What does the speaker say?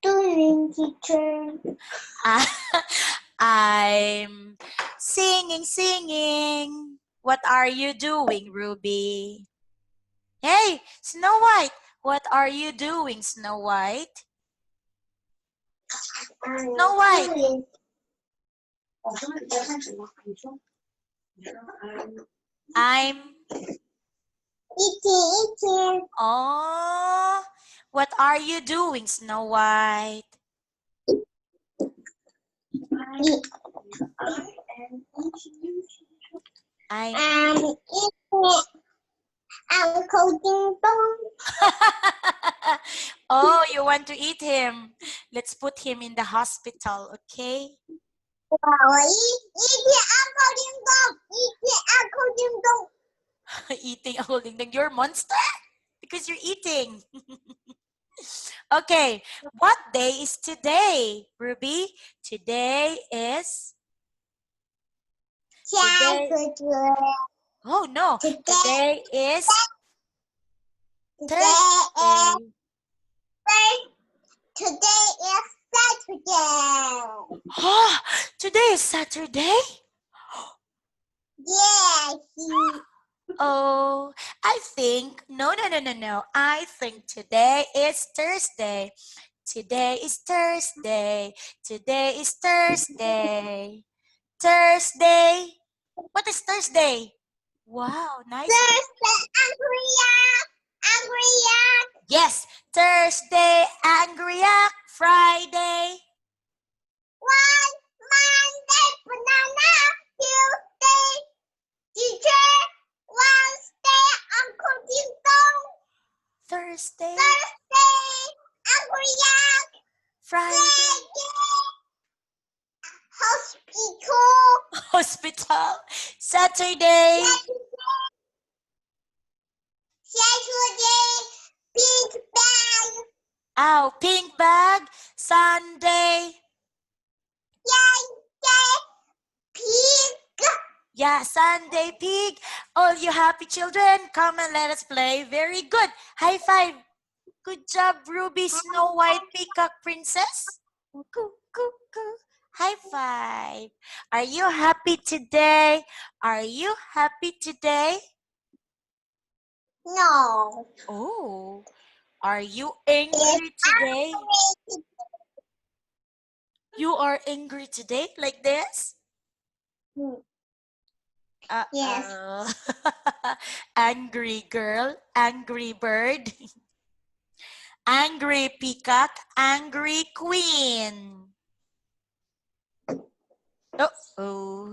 doing, teacher? I'm singing. What are you doing, Ruby? Hey, Snow White, what are you doing, Snow White? Snow White. I'm eating. Oh, what are you doing, Snow White? I'm eating Uncle Ding Dong. Oh, you want to eat him? Let's put him in the hospital, okay? Eating Uncle Ding Dong. Eating Uncle Ding Dong. Eating a holding thing. You're a monster because you're eating. Okay, what day is today, Ruby? Today is today. Oh no, today is Thursday. Today is Saturday. Oh, today is Saturday? Yes. Oh, I think, no. I think today is Thursday. Today is Thursday. Today is Thursday. Thursday. What is Thursday? Wow, nice. Thursday, angry yak. Yes, Thursday, Angry Yak. Friday. Monday, banana. Tuesday, teacher. Wednesday, Uncle Ding Dong. Thursday. Angry yak. Friday. Hospital. Hospital. Saturday. Saturday, pink bag. Oh, pink bag. Sunday. Pig. Yeah, Sunday pig. All you happy children, come and let us play. Very good. High five. Good job, Ruby Snow White Peacock Princess. Coo, coo, coo. High five. Are you happy today? Are you happy today? No. Oh, are you angry today? You are angry today like this? Yes. Angry girl, angry bird, angry peacock, angry queen. Oh,